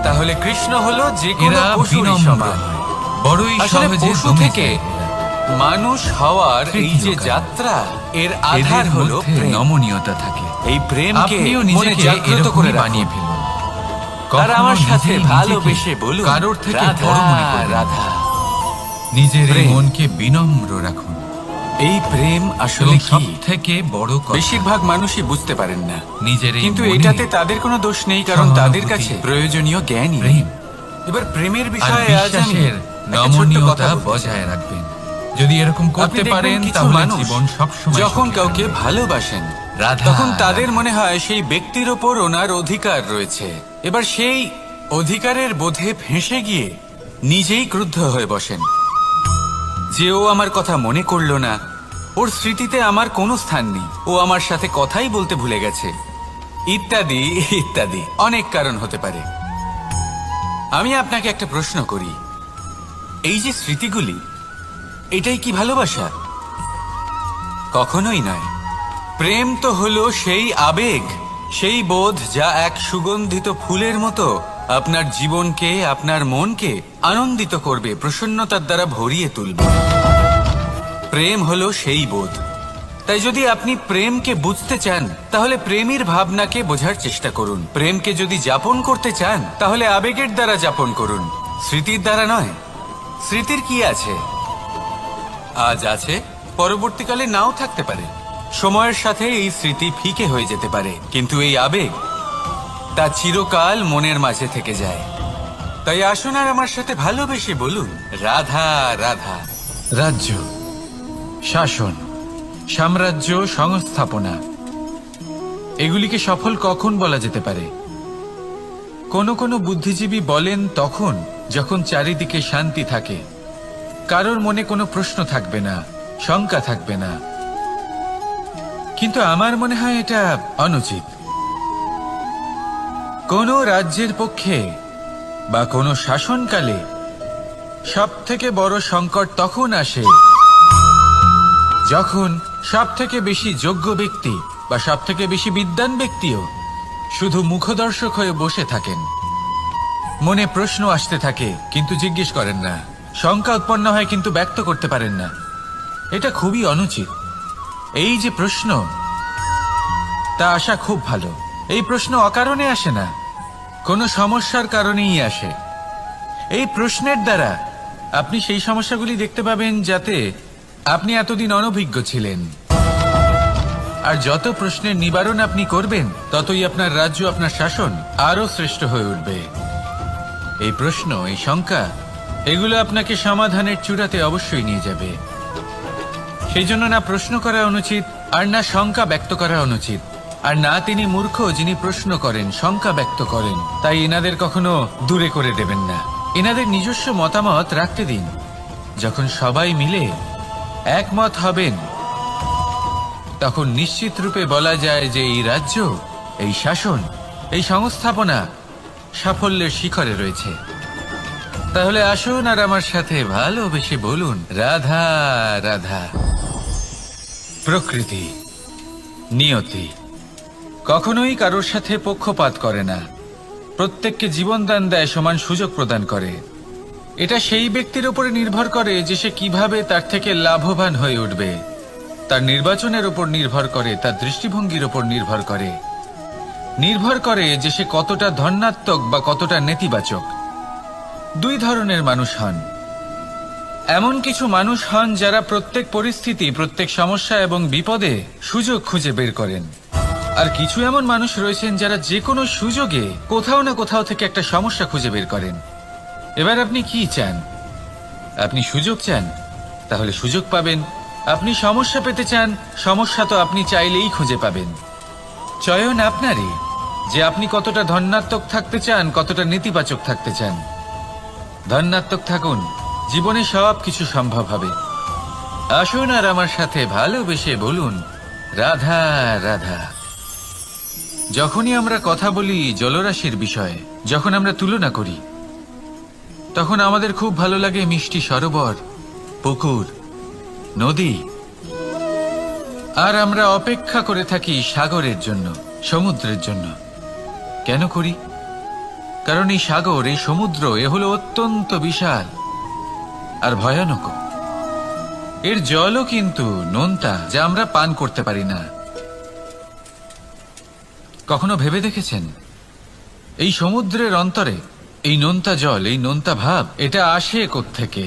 তাহলে কৃষ্ণ হলো যে কোনো এরা পশুরই বিনম্র সমান। হয়, বড়ই আসলে সহজে পশু দমে থেকে যায় এরা। মানুষ হওয়ার এই তৃতীয় যে কারণ। যাত্রা, এর আধার এদের হলো মধ্যে প্রেম। নমনীয়তা থাকে। এই প্রেমকে আপনিও মনে নিজেকে জাগ্রত করে এরকমই বানিয়ে রাখুন। ফেলুন। আর আমার কখনো সাথে নিজেই ভালোবেসে নিজেকে বলুন, কারোর থেকে রাধা, বড় মনে করবেন না। রাধা। নিজের এই প্রেম। মনকে বিনম্র রাখুন। এই প্রেম আসলে এবং কি? সব থেকে বড় কথা, বেশিরভাগ মানুষই বুঝতে পারেন না, নিজের এই কিন্তু মনে এটাতে তাদের কোনো দোষ নেই, কারণ তাদের সহানুভূতি, কাছে প্রয়োজনীয় জ্ঞানই নেই। প্রেম এবার প্রেমের আর বিষয়ে আজ আমি বিশ্বাসের একটা ছোট্ট কথা নমনীয়তা বলতে চাই। বজায় রাখবেন। যদি এরকম আপনি করতে দেখবেন পারেন, কিছু তাহলে মানুষ জীবন সবসময় যখন সুখী কাউকে থাকবে। ভালোবাসেন, রাধা, তখন তাদের রাধা। মনে হয় সেই ব্যক্তির ওপর ওনার অধিকার রয়েছে। এবার সেই অধিকারের বোধে ফেঁসে গিয়ে নিজেই ক্রুদ্ধ হয়ে বসেন, যে ও আমার কথা মনে করলো না, ওর স্মৃতিতে আমার কোনো স্থান নেই, ও আমার সাথে কথাই বলতে ভুলে গেছে, ইত্যাদি ইত্যাদি অনেক কারণ হতে পারে। আমি আপনাকে একটা প্রশ্ন করি, এই যে স্মৃতিগুলি, এটাই কি ভালোবাসা? কখনোই নয়। প্রেম তো হলো সেই আবেগ, সেই বোধ যা এক সুগন্ধিত ফুলের মতো আপনার জীবনকে, আপনার মনকে আনন্দিত করবে, প্রসন্নতার দ্বারা ভরিয়ে তুলবে। প্রেম হলো সেই বোধ। তাই যদি আপনি প্রেমকে বুঝতে চান, তাহলে প্রেমের ভাবনাকে বোঝার চেষ্টা করুন। প্রেমকে যদি যাপন করতে চান, তাহলে আবেগের দ্বারা যাপন করুন, স্মৃতির দ্বারা নয়। স্মৃতির কি আছে? আজ আছে, পরবর্তীকালে নাও থাকতে পারে। সময়ের সাথে এই স্মৃতি ফিকে হয়ে যেতে পারে, কিন্তু এই আবেগ, তা চিরকাল মনের মাঝে থেকে যায়। তাই আসুন আর আমার সাথে ভালোবেসে বলুন, রাধা, রাধা। রাজ্য, শাসন, সাম্রাজ্য, সংস্থাপনা, এগুলিকে সফল কখন বলা যেতে পারে? কোনো কোনো বুদ্ধিজীবী বলেন তখন, যখন চারিদিকে শান্তি থাকে, কারোর মনে কোনো প্রশ্ন থাকবে না, শঙ্কা থাকবে না। কিন্তু আমার মনে হয় এটা অনুচিত। কোনো রাজ্যের পক্ষে বা কোনো শাসনকালে সবথেকে বড় সংকট তখন আসে যখন সবথেকে বেশি যোগ্য ব্যক্তি বা সবথেকে বেশি বিদ্বান ব্যক্তিও শুধু মুখদর্শক হয়ে বসে থাকেন। মনে প্রশ্ন আসতে থাকে কিন্তু জিজ্ঞেস করেন না, শঙ্কা উৎপন্ন হয় কিন্তু ব্যক্ত করতে পারেন না। এটা খুবই অনুচিত। এই যে প্রশ্ন, তা আসা খুব ভালো। এই প্রশ্ন অকারণে আসে না, কোনো সমস্যার কারণেই আসে। এই প্রশ্নের দ্বারা আপনি সেই সমস্যাগুলি দেখতে পাবেন যাতে আপনি এতদিন অনভিজ্ঞ ছিলেন। আর যত প্রশ্নের নিবারণ আপনি করবেন, ততই আপনার রাজ্য, আপনার শাসন আরো শ্রেষ্ঠ হয়ে উঠবে। এই প্রশ্ন, এই শঙ্কা, এগুলো আপনাকে সমাধানের চূড়াতে অবশ্যই নিয়ে যাবে। সেই জন্য না প্রশ্ন করা অনুচিত, আর না শঙ্কা ব্যক্ত করা অনুচিত, আর না তিনি মূর্খ যিনি প্রশ্ন করেন, শঙ্কা ব্যক্ত করেন। তাই এনাদের কখনো দূরে করে দেবেন না, এনাদের নিজস্ব মতামত রাখতে দিন। যখন সবাই মিলে একমত হবেন, তখন নিশ্চিত রূপে বলা যায় যে এই রাজ্য, এই শাসন, এই সংস্থাপনা সাফল্যের শিখরে রয়েছে। তাহলে আসুন আর আমার সাথে ভালোবেসে বলুন, রাধা রাধা। প্রকৃতি, নিয়তি কখনোই কারোর সাথে পক্ষপাত করে না, প্রত্যেককে জীবনদান দেয়, সমান সুযোগ প্রদান করে। এটা সেই ব্যক্তির উপরে নির্ভর করে যে সে কিভাবে তার থেকে লাভবান হয়ে উঠবে। তার নির্বাচনের উপর নির্ভর করে, তার দৃষ্টিভঙ্গির উপর নির্ভর করে, নির্ভর করে যে সে কতটা ধনাত্মক বা কতটা নেতিবাচক। দুই ধরনের মানুষ হন। এমন কিছু মানুষ হন যারা প্রত্যেক পরিস্থিতি, প্রত্যেক সমস্যা এবং বিপদে সুযোগ খুঁজে বের করেন। আর কিছু এমন মানুষ রয়েছেন যারা যে কোনো সুযোগে কোথাও না কোথাও থেকে একটা সমস্যা খুঁজে বের করেন। এবার আপনি কি চান? আপনি সুযোগ চান, তাহলে সুযোগ পাবেন। আপনি সমস্যা পেতে চান, সমস্যা তো আপনি চাইলেই খুঁজে পাবেন। চয়ন আপনারই, যে আপনি কতটা ধনাত্মক থাকতে চান, কতটা নেতিবাচক থাকতে চান। ধনাত্মক থাকুন, জীবনে সব কিছু সম্ভব হবে। আসুন আর আমার সাথে ভালোবেসে বলুন, রাধা রাধা। যখনই আমরা কথা বলি জলরাশির বিষয়ে, যখন আমরা তুলনা করি, তখন আমাদের খুব ভালো লাগে মিষ্টি সরোবর, পুকুর, নদী। আর আমরা অপেক্ষা করে থাকি সাগরের জন্য, সমুদ্রের জন্য। কেন করি? কারণ এই সাগর, এই সমুদ্র, এ হলো অত্যন্ত বিশাল আর ভয়ানক। এর জলও কিন্তু নোনতা, যা আমরা পান করতে পারি না। কখনো ভেবে দেখেছেন এই সমুদ্রের অন্তরে এই নোনতা জল, এই নোনতা ভাব, এটা আসে কোত্থেকে?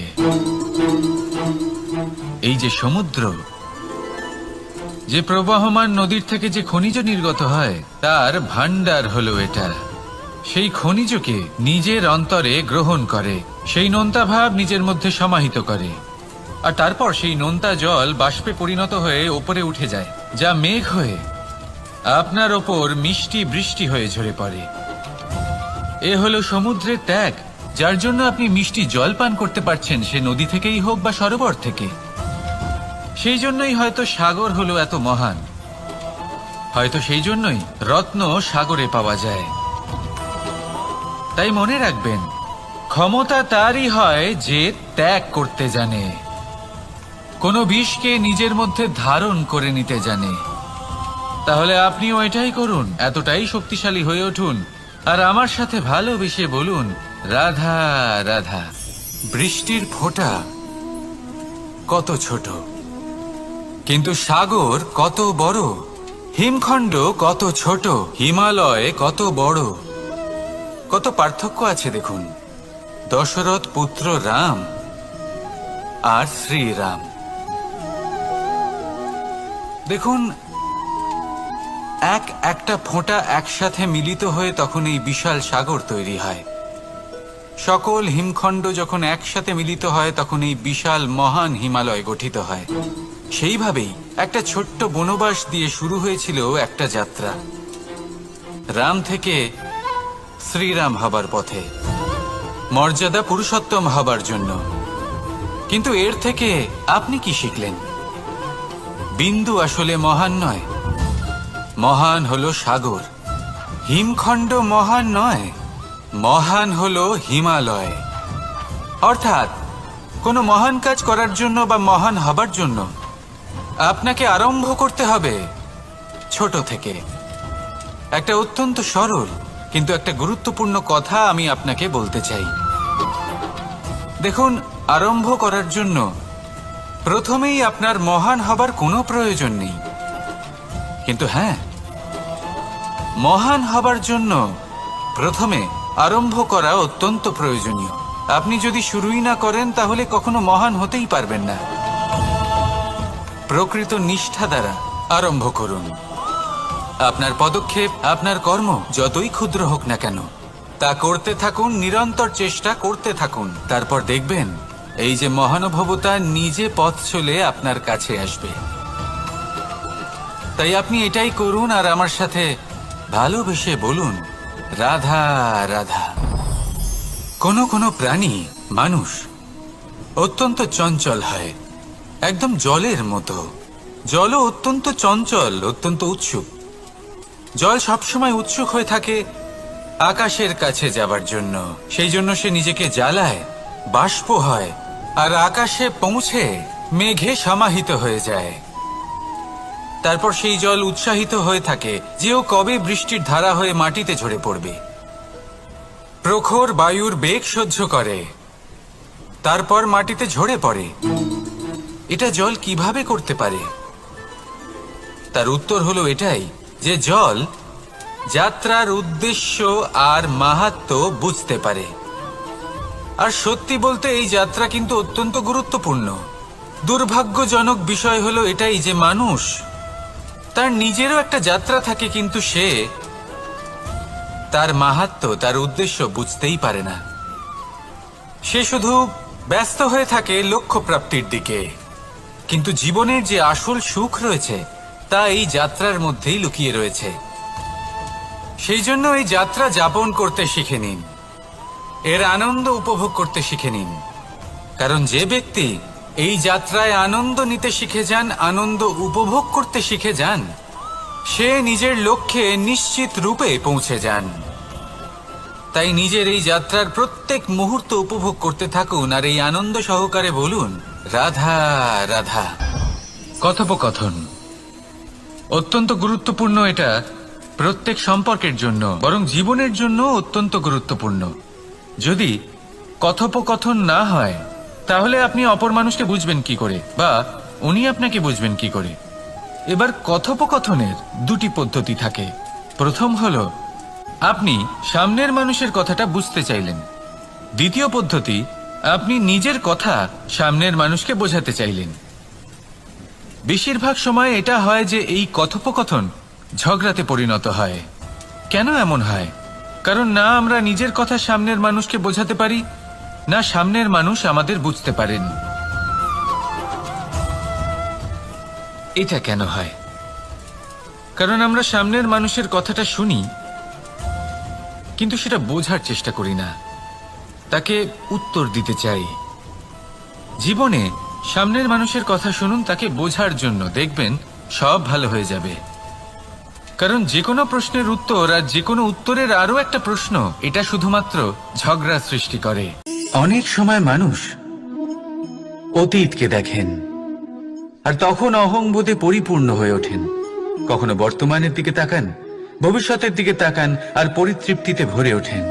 এই যে সমুদ্র, যে প্রবাহমান নদীর থেকে যে খনিজ নির্গত হয়, তার ভান্ডার হলো এটা। সেই খনিজকে নিজের অন্তরে গ্রহণ করে, সেই নোনতা ভাব নিজের মধ্যে সমাহিত করে, আর তারপর সেই নোনতা জল বাষ্পে পরিণত হয়ে ওপরে উঠে যায়, যা মেঘ হয়ে আপনার ওপর মিষ্টি বৃষ্টি হয়ে ঝরে পড়ে। এ হলো সমুদ্রের ত্যাগ, যার জন্য আপনি মিষ্টি জল পান করতে পারছেন, সে নদী থেকেই হোক বা সরোবর থেকে। সেই জন্যই হয়তো সাগর হলো এত মহান, হয়তো সেই জন্যই রত্ন সাগরে পাওয়া যায়। তাই মনে রাখবেন, ক্ষমতা তারই হয় যে ত্যাগ করতে জানে, কোনো বিষকে নিজের মধ্যে ধারণ করে নিতে জানে। তাহলে আপনিও এটাই করুন, এতটাই শক্তিশালী হয়ে উঠুন, আর আমার সাথে ভালোবেসে বলুন, রাধা রাধা। বৃষ্টির ফোঁটা কত ছোট, কিন্তু সাগর কত বড়, হিমখণ্ড কত ছোট, হিমালয় কত বড়। কত পার্থক্য আছে দেখুন, দশরথ পুত্র রাম আর শ্রীরাম। দেখুন, একটা ফোঁটা একসাথে মিলিত হয়ে তখন এই বিশাল সাগর তৈরি হয়। সকল হিমখণ্ড যখন একসাথে মিলিত হয়, তখন এই বিশাল মহান হিমালয় গঠিত হয়। সেইভাবেই একটা ছোট্ট বনবাস দিয়ে শুরু হয়েছিল একটা যাত্রা, রাম থেকে শ্রীরাম হবার পথে। মর্যাদা পুরুষোত্তম হবার জন্য। কিন্তু এর থেকে আপনি কি শিখলেন? বিন্দু আসলে মহান নয়, মহান হলো সাগর। হিমখণ্ড মহান নয়, মহান হলো হিমালয়। অর্থাৎ কোনো মহান কাজ করার জন্য বা মহান হবার জন্য আপনাকে আরম্ভ করতে হবে ছোট থেকে। একটা অত্যন্ত সরল কিন্তু একটা গুরুত্বপূর্ণ কথা আমি আপনাকে বলতে চাই। দেখুন, আরম্ভ করার জন্য প্রথমেই আপনার মহান হবার কোনো প্রয়োজন নেই। কিন্তু হ্যাঁ, মহান হবার জন্য প্রথমে আরম্ভ করা অত্যন্ত প্রয়োজনীয়। আপনি যদি শুরুই না করেন তাহলে কখনো মহান হতেই পারবেন না। প্রকৃত নিষ্ঠা দ্বারা আরম্ভ করুন। আপনার পদক্ষেপ, আপনার কর্ম যতই ক্ষুদ্র হোক না কেন, তা করতে থাকুন, নিরন্তর চেষ্টা করতে থাকুন। তারপর দেখবেন এই যে মহানুভবতা নিজে পথ চলে আপনার কাছে আসবে। তাই আপনি এটাই করুন আর আমার সাথে ভালোবেসে বলুন, রাধা রাধা। কোনো প্রাণী, মানুষ অত্যন্ত চঞ্চল হয়, একদম জলের মতো। জলও অত্যন্ত চঞ্চল, অত্যন্ত উৎসুক। জল সবসময় উৎসুক হয়ে থাকে আকাশের কাছে যাবার জন্য। সেই জন্য সে নিজেকে জ্বালায়, বাষ্প হয়, আর আকাশে পৌঁছে মেঘে সমাহিত হয়ে যায়। তারপর সেই জল উৎসাহিত হয়ে থাকে যে ও কবে বৃষ্টির ধারা হয়ে মাটিতে ঝরে পড়বে। প্রখর বায়ুর বেগ সহ্য করে, তারপর মাটিতে ঝরে পড়ে। এটা জল কিভাবে করতে পারে? তার উত্তর হলো এটাই যে জল যাত্রার উদ্দেশ্য আর মাহাত্ম্য বুঝতে পারে। আর সত্যি বলতে এই যাত্রা কিন্তু অত্যন্ত গুরুত্বপূর্ণ। দুর্ভাগ্যজনক বিষয় হলো এটাই যে মানুষ তার নিজেরও একটা যাত্রা থাকে, কিন্তু সে তার মাহাত্ম্য, তার উদ্দেশ্য বুঝতেই পারে না। সে শুধু ব্যস্ত হয়ে থাকে লক্ষ্য প্রাপ্তির দিকে। কিন্তু জীবনের যে আসল সুখ রয়েছে তা এই যাত্রার মধ্যেই লুকিয়ে রয়েছে। সেই জন্য এই যাত্রা যাপন করতে শিখে নিন, এর আনন্দ উপভোগ করতে শিখে নিন। কারণ যে ব্যক্তি এই যাত্রায় আনন্দ নিতে শিখে যান, আনন্দ উপভোগ করতে শিখে যান, সে নিজের লক্ষ্যে নিশ্চিত রূপে পৌঁছে যান। তাই নিজের এই যাত্রার প্রত্যেক মুহূর্ত উপভোগ করতে থাকুন আর এই আনন্দ সহকারে বলুন, রাধা রাধা। কথোপকথন অত্যন্ত গুরুত্বপূর্ণ। এটা প্রত্যেক সম্পর্কের জন্য, বরং জীবনের জন্য অত্যন্ত গুরুত্বপূর্ণ। যদি কথোপকথন না হয় তাহলে আপনি অপর মানুষকে বুঝবেন কি করে, বা উনি আপনাকে বুঝবেন কি করে? এবার কথোপকথনের দুটি পদ্ধতি থাকে। প্রথম হলো আপনি সামনের মানুষের কথাটা বুঝতে চাইলেন। দ্বিতীয় পদ্ধতি, আপনি নিজের কথা সামনের মানুষকে বোঝাতে চাইলেন। বেশিরভাগ সময় এটা হয় যে এই কথোপকথন ঝগড়াতে পরিণত হয়। কেন এমন হয়? কারণ না আমরা নিজের কথা সামনের মানুষকে বোঝাতে পারি, না সামনের মানুষ আমাদের বুঝতে পারেন। এটা কেন হয়? কারণ আমরা সামনের মানুষের কথাটা শুনি কিন্তু সেটা বোঝার চেষ্টা করি না, তাকে উত্তর দিতে চাই। জীবনে সামনের মানুষের কথা শুনুন তাকে বোঝার জন্য, দেখবেন সব ভালো হয়ে যাবে। কারণ যে কোনো প্রশ্নের উত্তর আর যে কোনো উত্তরের আরো একটা প্রশ্ন, এটা শুধুমাত্র ঝগড়া সৃষ্টি করে। অনেক সময় মানুষ অতীতকে দেখেন আর তখন অহংবোধে পরিপূর্ণ হয়ে ওঠেন। কখনো বর্তমানের দিকে তাকান, ভবিষ্যতের দিকে তাকান আর পরিতৃপ্তিতে ভরে ওঠেন।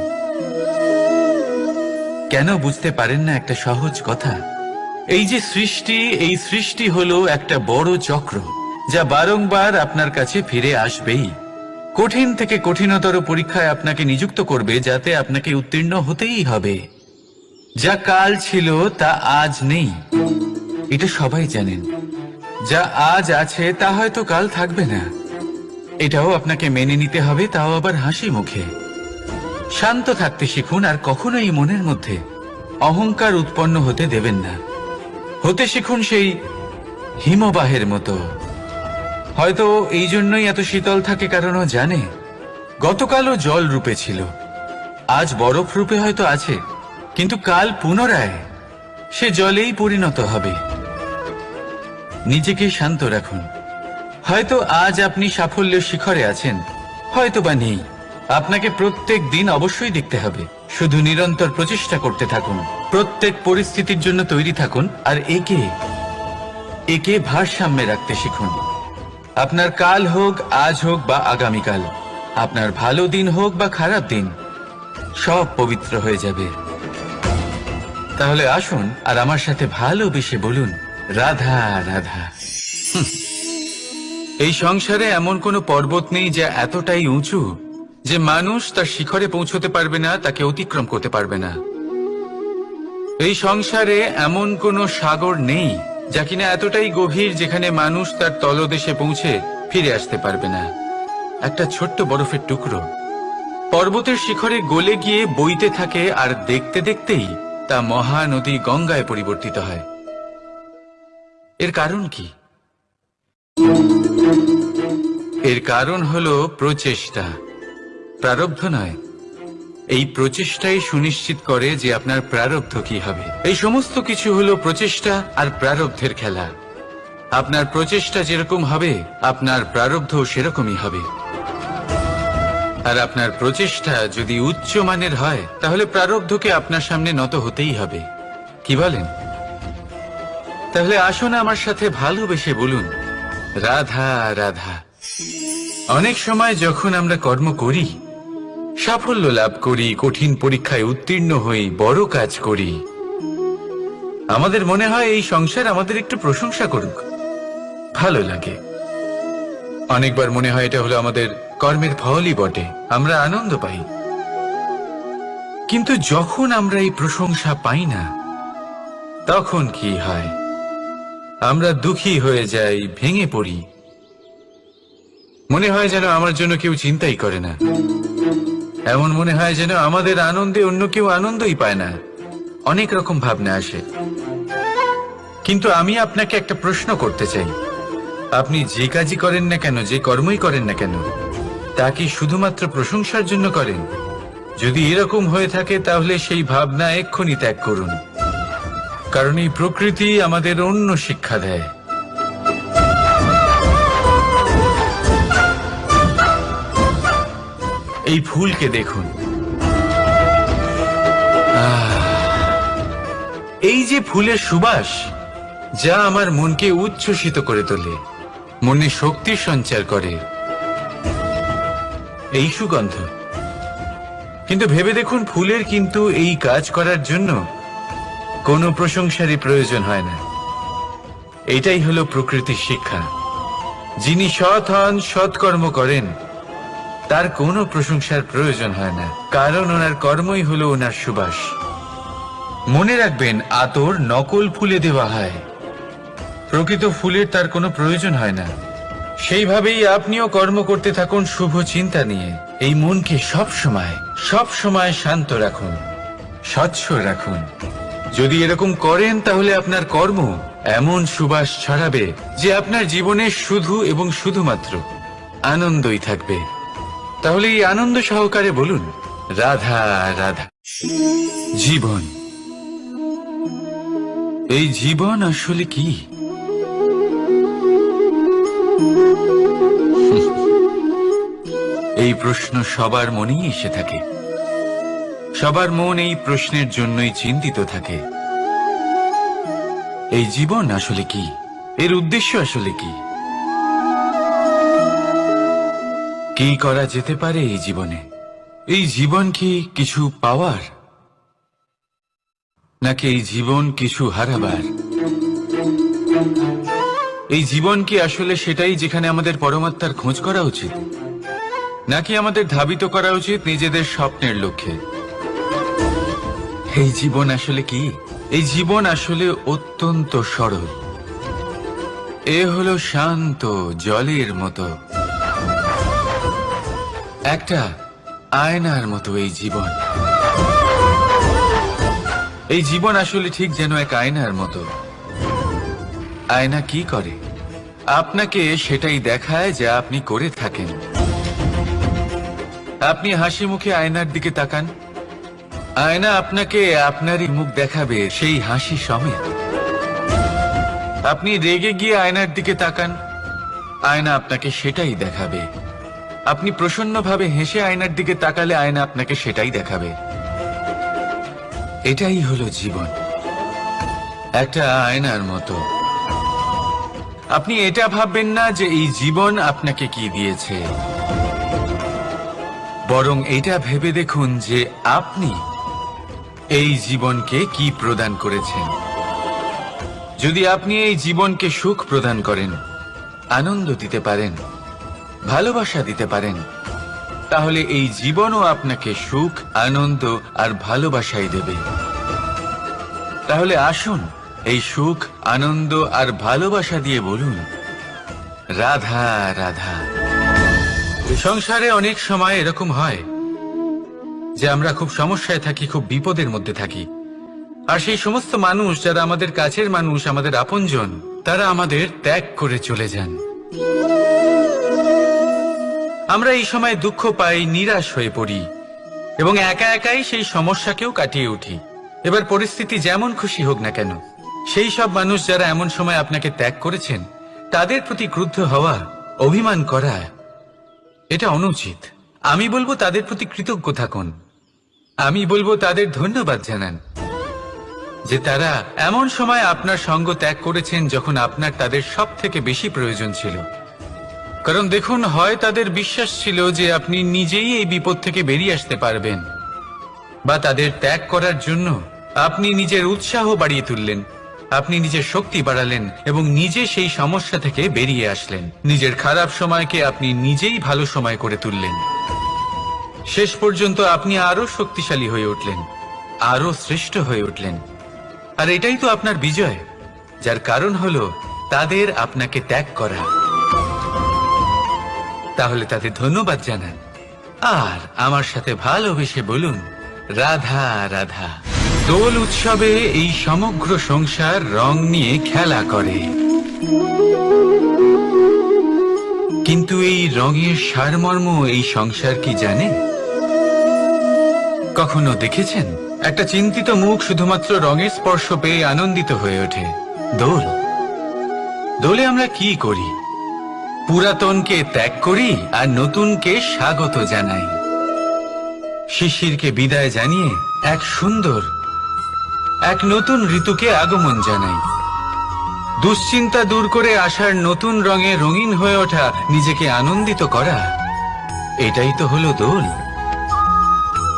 কেন বুঝতে পারেন না একটা সহজ কথা? এই যে সৃষ্টি, এই সৃষ্টি হলো একটা বড় চক্র যা বারংবার আপনার কাছে ফিরে আসবেই। কঠিন থেকে কঠিনতর পরীক্ষায় আপনাকে নিযুক্ত করবে, যাতে আপনাকে উত্তীর্ণ হতেই হবে। যা কাল ছিল তা আজ নেই, এটা সবাই জানেন। যা আজ আছে তা হয়তো কাল থাকবে না, এটাও আপনাকে মেনে নিতে হবে, তাও আবার হাসি মুখে। শান্ত থাকতে শিখুন আর কখনোই মনের মধ্যে অহংকার উৎপন্ন হতে দেবেন না। হতে শিখুন সেই হিমবাহের মতো। হয়তো এই জন্যই এত শীতল থাকে, কারণ ও জানে গতকালও জল রূপে ছিল, আজ বরফ রূপে হয়তো আছে, কিন্তু কাল পুনরায় সে জলেই পরিণত হবে। নিজেকে শান্ত রাখুন। হয়তো আজ আপনি সাফল্যের শিখরে আছেন, হয়তো বা নেই। আপনাকে প্রত্যেক দিন অবশ্যই দেখতে হবে। শুধু নিরন্তর প্রচেষ্টা করতে থাকুন, প্রত্যেক পরিস্থিতির জন্য তৈরি থাকুন, আর একে ভারসাম্যে রাখতে শিখুন। আপনার কাল হোক, আজ হোক বা আগামীকাল, আপনার ভালো দিন হোক বা খারাপ দিন, সব পবিত্র হয়ে যাবে। তাহলে আসুন আর আমার সাথে ভালোবেসে বলুন, রাধা রাধা। এই সংসারে এমন কোনো পর্বত নেই যা এতটাই উঁচু যে মানুষ তার শিখরে পৌঁছতে পারবে না, তাকে অতিক্রম করতে পারবে না। এই সংসারে এমন কোনো সাগর নেই যা কিনা এতটাই গভীর যেখানে মানুষ তার তলদেশে পৌঁছে ফিরে আসতে পারবে না। একটা ছোট্ট বরফের টুকরো পর্বতের শিখরে গলে গিয়ে বইতে থাকে, আর দেখতে দেখতেই তা মহানদী গঙ্গায় পরিবর্তিত হয়। এর কারণ কি? এর কারণ হলো প্রচেষ্টা, প্রারব্ধ নয়। এই প্রচেষ্টাই সুনিশ্চিত করে যে আপনার প্রারব্ধ কি হবে। এই সমস্ত কিছু হলো প্রচেষ্টা আর প্রারব্ধের খেলা। আপনার প্রচেষ্টা যেরকম হবে, আপনার প্রারব্ধ সেরকমই হবে। আর আপনার প্রচেষ্টা যদি উচ্চ মানের হয়, তাহলে প্রারব্ধকে আপনার সামনে নত হতেই হবে। কি বলেন? তাহলে আসুন আমার সাথে ভালোবেসে বলুন, রাধা রাধা। অনেক সময় যখন আমরা কর্ম করি, সাফল্য লাভ করি, কঠিন পরীক্ষায় উত্তীর্ণ হই, বড় কাজ করি, আমাদের মনে হয় এই সংসার আমাদের একটু প্রশংসা করুক, ভালো লাগে। অনেকবার মনে হয় এটা হলো আমাদের কর্মের ফলই বটে, আমরা আনন্দ পাই। কিন্তু যখন আমরা এই প্রশংসা পাই না, তখন কি হয়? আমরা দুঃখী হয়ে যাই, ভেঙে পড়ি। মনে হয় যেন আমার জন্য কেউ চিন্তাই করে না। এমন মনে হয় যেন আমাদের আনন্দে অন্য কেউ আনন্দই পায় না। অনেক রকম ভাবনা আসে। কিন্তু আমি আপনাকে একটা প্রশ্ন করতে চাই, আপনি যে কাজই করেন না কেন, যে কর্মই করেন না কেন, তা কি শুধুমাত্র প্রশংসার জন্য করেন? যদি এরকম হয়ে থাকে, তাহলে সেই ভাবনা এক্ষুনি ত্যাগ করুন। কারণ এই প্রকৃতি আমাদের অন্য শিক্ষা দেয়। এই ফুলকে দেখুন, এই যে ফুলের সুবাস, যা আমার মনকে উচ্ছ্বসিত করে তোলে, মনে শক্তির সঞ্চার করে, এই সুগন্ধ। কিন্তু ভেবে দেখুন, ফুলের কিন্তু এই কাজ করার জন্য কোনো প্রশংসারই প্রয়োজন হয় না। এটাই হলো প্রকৃতির শিক্ষা। যিনি সৎ হন, সৎকর্ম করেন, তার কোনো প্রশংসার প্রয়োজন হয় না, কারণ ওনার কর্মই হলো ওনার সুবাস। মনে রাখবেন, আতর নকল ফুলে দেওয়া হয়, প্রকৃত ফুলের তার কোনো প্রয়োজন হয় না। সেইভাবেই আপনিও কর্ম করতে থাকুন শুভ চিন্তা নিয়ে। এই মনকে সব সময় শান্ত রাখুন, স্বচ্ছ রাখুন। যদি এরকম করেন, তাহলে আপনার কর্ম এমন সুবাস ছড়াবে যে আপনার জীবনে শুধু এবং শুধুমাত্র আনন্দই থাকবে। তাহলে এই আনন্দ সহকারে বলুন, রাধা রাধা। জীবন, এই জীবন আসলে কি? এই প্রশ্ন সবার মনেই এসে থাকে। সবার মন এই প্রশ্নের জন্যই চিন্তিত থাকে। এই জীবন আসলে কি? এর উদ্দেশ্য আসলে কি? কি করা যেতে পারে এই জীবনে? এই জীবন কি কিছু পাওয়ার, নাকি এই জীবন কিছু হারাবার? এই জীবন কি আসলে সেটাই যেখানে আমাদের পরমাত্মার খোঁজ করা উচিত, নাকি আমাদের ধাবিত করা উচিত নিজেদের স্বপ্নের লক্ষ্যে? এই জীবন আসলে কি? এই জীবন আসলে অত্যন্ত সরল। এ হলো শান্ত জলের মতো, একটা আয়নার মতো এই জীবন। এই জীবন আসলে ঠিক যেন এক আয়নার মতো। আয়না কি করে? আপনাকে সেটাই দেখায় যা আপনি করে থাকেন। আপনি হাসি মুখে আয়নার দিকে তাকান, আয়না আপনাকে আপনারই মুখ দেখাবে, সেই হাসি সমেত। আপনি রেগে গিয়ে আয়নার দিকে তাকান, আয়না আপনাকে সেটাই দেখাবে। আপনি প্রসন্নভাবে হেসে আয়নার দিকে তাকালে আয়না আপনাকে সেটাই দেখাবে। এটাই হলো জীবন, একটা আয়নার মতো। আপনি এটা ভাববেন না যে এই জীবন আপনাকে কি দিয়েছে, বরং এটা ভেবে দেখুন যে আপনি এই জীবনকে কি প্রদান করেছেন। যদি আপনি এই জীবনকে সুখ প্রদান করেন, আনন্দ দিতে পারেন, ভালোবাসা দিতে পারেন, তাহলে এই জীবনও আপনাকে সুখ, আনন্দ আর ভালোবাসাই দেবে। তাহলে আসুন এই সুখ, আনন্দ আর ভালোবাসা দিয়ে বলুন, রাধা রাধা। সংসারে অনেক সময় এরকম হয় যে আমরা খুব সমস্যায় থাকি, খুব বিপদের মধ্যে থাকি। আর সেই সমস্ত মানুষ যারা আমাদের কাছের মানুষ, আমাদের আপনজন, তারা আমাদের ত্যাগ করে চলে যান। আমরা এই সময় দুঃখ পাই, নিরাশ হয়ে পড়ি এবং একা একাই সেই সমস্যাকেও কাটিয়ে উঠি। এবার পরিস্থিতি যেমন খুশি হোক না কেন, সেই সব মানুষ যারা এমন সময় আপনাকে ত্যাগ করেছেন, তাদের প্রতি ক্রুদ্ধ হওয়া, অভিমান করা, এটা অনুচিত। আমি বলবো তাদের প্রতি কৃতজ্ঞ থাকুন। আমি বলবো তাদের ধন্যবাদ জানান যে তারা এমন সময় আপনার সঙ্গ ত্যাগ করেছেন যখন আপনার তাদের সব থেকে বেশি প্রয়োজন ছিল। কারণ দেখুন, হয় তাদের বিশ্বাস ছিল যে আপনি নিজেই এই বিপদ থেকে বেরিয়ে আসতে পারবেন, বা তাদের ত্যাগ করার জন্য আপনি নিজের উৎসাহ বাড়িয়ে তুললেন, আপনি নিজের শক্তি বাড়ালেন এবং নিজে সেই সমস্যা থেকে বেরিয়ে আসলেন। নিজের খারাপ সময়কে আপনি নিজেই ভালো সময় করে তুললেন। শেষ পর্যন্ত আপনি আরো শক্তিশালী হয়ে উঠলেন, আরো শ্রেষ্ঠ হয়ে উঠলেন। আর এটাই তো আপনার বিজয়, যার কারণ হলো তাদের আপনাকে ত্যাগ করা। তাহলে তাদের ধন্যবাদ জানান আর আমার সাথে ভালোবেসে বলুন, রাধা রাধা। দোল উৎসবে এই সমগ্র সংসার রং নিয়ে খেলা করে, কিন্তু এই রঙের সারমর্ম এই সংসার কি জানে? কখনো দেখেছেন একটা চিন্তিত মুখ শুধুমাত্র রঙের স্পর্শ পেয়ে আনন্দিত হয়ে ওঠে? দোলে আমরা কি করি? পুরাতনকে ত্যাগ করি আর নতুনকে স্বাগত জানাই। শিশিরকে বিদায় জানিয়ে এক নতুন ঋতুকে আগমন জানাই। দুশ্চিন্তা দূর করে আসার নতুন রঙে রঙিন হয়ে ওঠা, নিজেকে আনন্দিত করা, এটাই তো হলো দোল।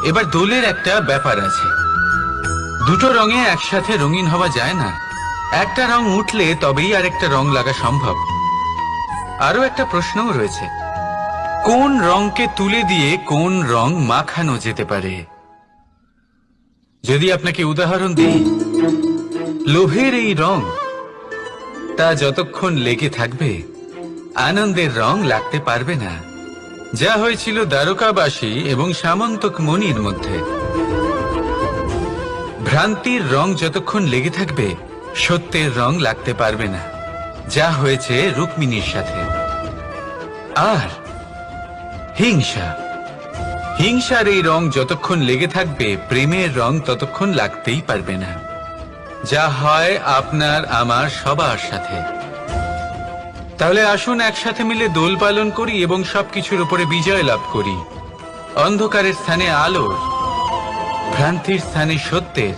এবার দোলের একটা ব্যাপার আছে, দুটো রঙে একসাথে রঙিন হওয়া যায় না। একটা রং উঠলে তবেই আরেকটা রং লাগা সম্ভব। আরো একটা প্রশ্নও রয়েছে, কোন রংকে তুলে দিয়ে কোন রং মাখানো যেতে পারে? যদি আপনাকে উদাহরণ দিই, লোভের এই রং, তা যতক্ষণ লেগে থাকবে আনন্দের রং লাগতে পারবে না। যা হয়েছিল দ্বারকাবাসী এবং সামন্তক মণির মধ্যে। ভ্রান্তির রং যতক্ষণ লেগে থাকবে সত্যের রং লাগতে পারবে না, যা হয়েছে রুক্মিণীর সাথে। আর হিংসার এই রং যতক্ষণ লেগে থাকবে প্রেমের রং ততক্ষণ লাগতেই পারবে না, যা হয় আপনার আমার সবার সাথে। তাহলে আসুন একসাথে মিলে দোল পালন করি এবং সবকিছুর উপরে বিজয় লাভ করি। অন্ধকারের স্থানে আলোর, ভ্রান্তির স্থানে সত্যের,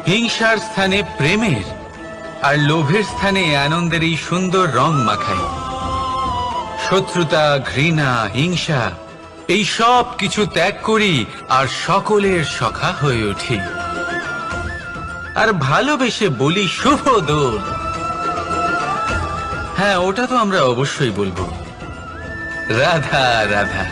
হিংসার স্থানে প্রেমের, আর লোভের স্থানে আনন্দের এই সুন্দর রং মাখাই। শত্রুতা, ঘৃণা, হিংসা, এই সব কিছু ত্যাগ করি আর সকলের সখা হয়ে উঠি। আর ভালোবেসে বলি, শুভ দোল। হ্যাঁ, ওটা তো আমরা অবশ্যই বলবো, রাধা রাধা।